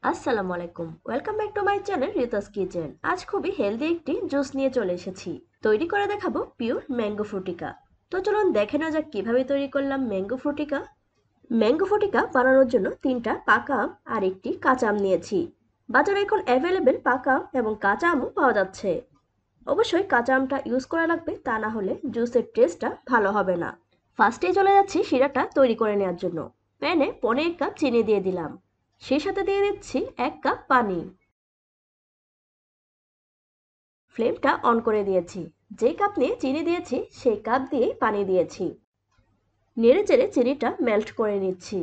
আসসালামু আলাইকুম, welcome back to my channel রিতাস kitchen. আজ খুবই হেলদি একটি জুস নিয়ে চলে এসেছি। তৈরি করে দেখাবো পিওর ম্যাঙ্গো ফ্রুটিকা। তো চলুন দেখে নেওয়া যাক কিভাবে তৈরি করলাম ম্যাঙ্গো ফ্রুটিকা। ম্যাঙ্গো ফ্রুটিকা বানানোর জন্য 3টা পাকা আম আর একটি কাঁচা আম নিয়েছি। বাজারে এখন অ্যাভেলেবেল পাকা আম এবং কাঁচা আমও পাওয়া যাচ্ছে। অবশ্যই কাঁচা আমটা ইউজ করা লাগবে, তা না হলে জুসের টেস্টটা ভালো হবে না। ফার্স্টেই চলে যাচ্ছি শিরাটা তৈরি করে নেওয়ার জন্য। প্যানে 1.5 কাপ চিনি দিয়ে দিলাম, সেই সাথে দিয়ে দিচ্ছি 1 কাপ পানি। ফ্লেমটা অন করে দিয়েছি। যে কাপ নিয়ে চিনি দিয়েছি সেই কাপ দিয়েই পানি দিয়েছি। নেড়ে চেড়ে চিনিটা মেল্ট করে নিচ্ছি।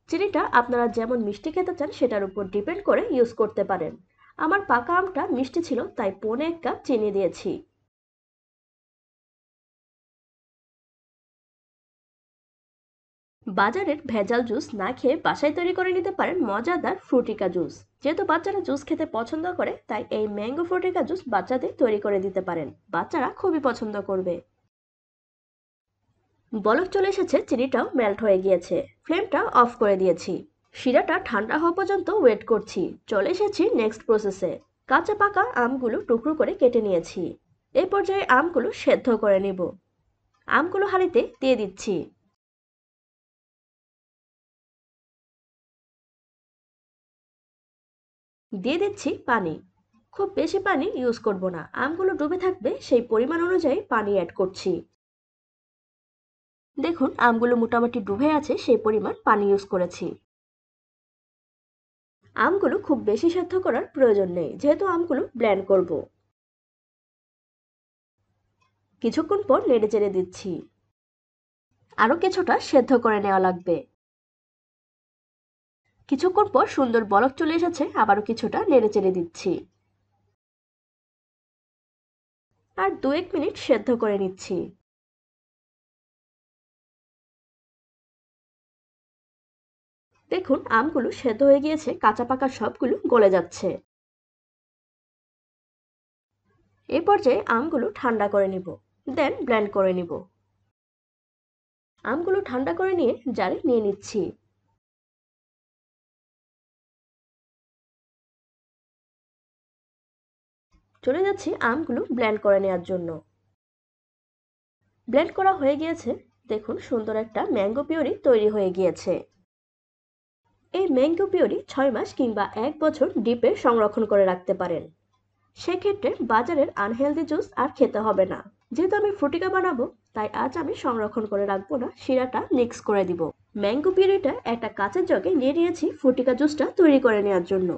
চিনিটা আপনারা যেমন মিষ্টি খেতে চান সেটার উপর ডিপেন্ড করে ইউজ করতে পারেন। আমার পাকা আমটা মিষ্টি ছিল তাই 1.5 কাপ চিনি দিয়েছি। বাজারের ভেজাল জুস না খেয়ে বাসায় তৈরি করে নিতে পারেন মজাদার ফ্রুটিকা জুস। যেহেতু বাচ্চারা জুস খেতে পছন্দ করে তাই এই ম্যাঙ্গো ফ্রুটিকা জুস বাচ্চাদের তৈরি করে দিতে পারেন, বাচ্চারা খুবই পছন্দ করবে। বলক চলে এসেছে, চিনিটাও মেল্ট হয়ে গিয়েছে। ফ্লেমটা অফ করে দিয়েছি। শিরাটা ঠান্ডা হওয়া পর্যন্ত ওয়েট করছি। চলে এসেছি নেক্সট প্রসেসে। কাঁচা পাকা আমগুলো টুকরো করে কেটে নিয়েছি। এই পর্যায়ে আমগুলো সেদ্ধ করে নিব। আমগুলো হাঁড়িতে দিয়ে দিচ্ছি। দিয়ে দিচ্ছি পানি। খুব বেশি পানি ইউজ করব না, আমগুলো ডুবে থাকবে সেই পরিমাণ অনুযায়ী পানি অ্যাড করছি। দেখুন আমগুলো মোটামুটি ডুবে আছে, সেই পরিমাণ পানি ইউজ করেছি। আমগুলো খুব বেশি সেদ্ধ করার প্রয়োজন নেই, যেহেতু আমগুলো ব্লেন্ড করব। কিছুক্ষণ পর নেড়েচেড়ে দিচ্ছি। আরো কিছুটা সেদ্ধ করে নেওয়া লাগবে। কিছুক্ষণ পর সুন্দর বলক চলে এসেছে, আবারও কিছুটা নেড়েচেড়ে দিচ্ছি। আর 2-1 মিনিট সেদ্ধ করে নিচ্ছি। দেখুন আমগুলো সেদ্ধ হয়ে গিয়েছে, কাঁচা পাকা সবগুলো গলে যাচ্ছে। এই পর্যায়ে আমগুলো ঠান্ডা করে নিব, দেন ব্লেন্ড করে নিব। আমগুলো ঠান্ডা করে নিয়ে জারে নিয়ে নিচ্ছি। চলে যাচ্ছি আমগুলো ব্লেন্ড করে নেওয়ার জন্য। ব্লেন্ড করা হয়ে গিয়েছে। দেখুন সুন্দর একটা ম্যাঙ্গো পিউরি তৈরি হয়ে গিয়েছে। এই ম্যাঙ্গো পিউরি 6 মাস কিংবা 1 বছর ডিপে সংরক্ষণ করে রাখতে পারেন। সেক্ষেত্রে বাজারের আনহেলদি জুস আর খেতে হবে না। যেহেতু আমি ফ্রুটিকা বানাবো তাই আজ আমি সংরক্ষণ করে রাখবো না, শিরাটা মিক্স করে দিব। ম্যাঙ্গো পিউরিটা একটা কাঁচের জগে নিয়ে নিয়েছি ফ্রুটিকা জুসটা তৈরি করে নেওয়ার জন্য।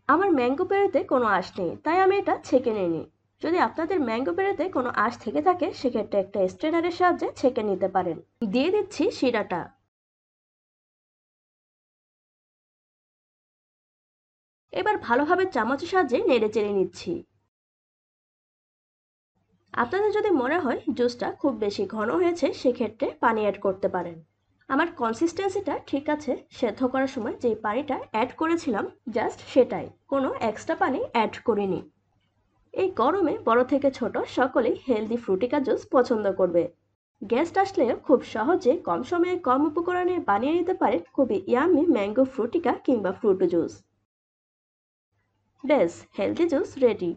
আমার ম্যাঙ্গো পেঁড়েতে কোনো আঁশ নেই তাই আমি এটা ছেঁকে নিইনি। যদি আপনাদের ম্যাঙ্গো পেঁড়েতে কোনো আঁশ থেকে থাকে সেক্ষেত্রে একটা স্ট্রেনারের সাহায্যে ছেঁকে নিতে পারেন। দিয়ে দিচ্ছি শিরাটা। এবার ভালোভাবে চামচের সাহায্যে নেড়ে চেড়ে নিচ্ছি। আপনাদের যদি মনে হয় জুসটা খুব বেশি ঘন হয়েছে সেক্ষেত্রে পানি অ্যাড করতে পারেন। আমার কনসিস্টেন্সিটা ঠিক আছে, সেদ্ধ করার সময় যে পানিটা অ্যাড করেছিলাম জাস্ট সেটাই, কোনো এক্সট্রা পানি অ্যাড করিনি। এই গরমে বড় থেকে ছোট সকলেই হেলদি ফ্রুটিকা জুস পছন্দ করবে। গেস্ট আসলেও খুব সহজে কম সময়ে কম উপকরণে বানিয়ে নিতে পারেন খুবই ইয়ামি ম্যাঙ্গো ফ্রুটিকা কিংবা ফ্রুটো জুস। ব্যাস, হেলদি জুস রেডি।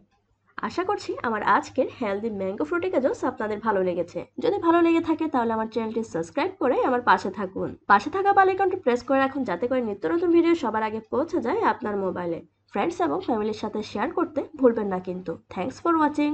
আশা করছি আমার আজকের হেলদি ম্যাঙ্গো ফ্রুটিকা জুস আপনাদের ভালো লেগেছে। যদি ভালো লেগে থাকে তাহলে আমার চ্যানেলটি সাবস্ক্রাইব করে আমার পাশে থাকুন। পাশে থাকা বেল আইকনটি প্রেস করে রাখুন যাতে করে নিত্য নতুন ভিডিও সবার আগে পৌঁছে যায় আপনার মোবাইলে। ফ্রেন্ডস এবং ফ্যামিলির সাথে শেয়ার করতে ভুলবেন না কিন্তু। Thanks for watching.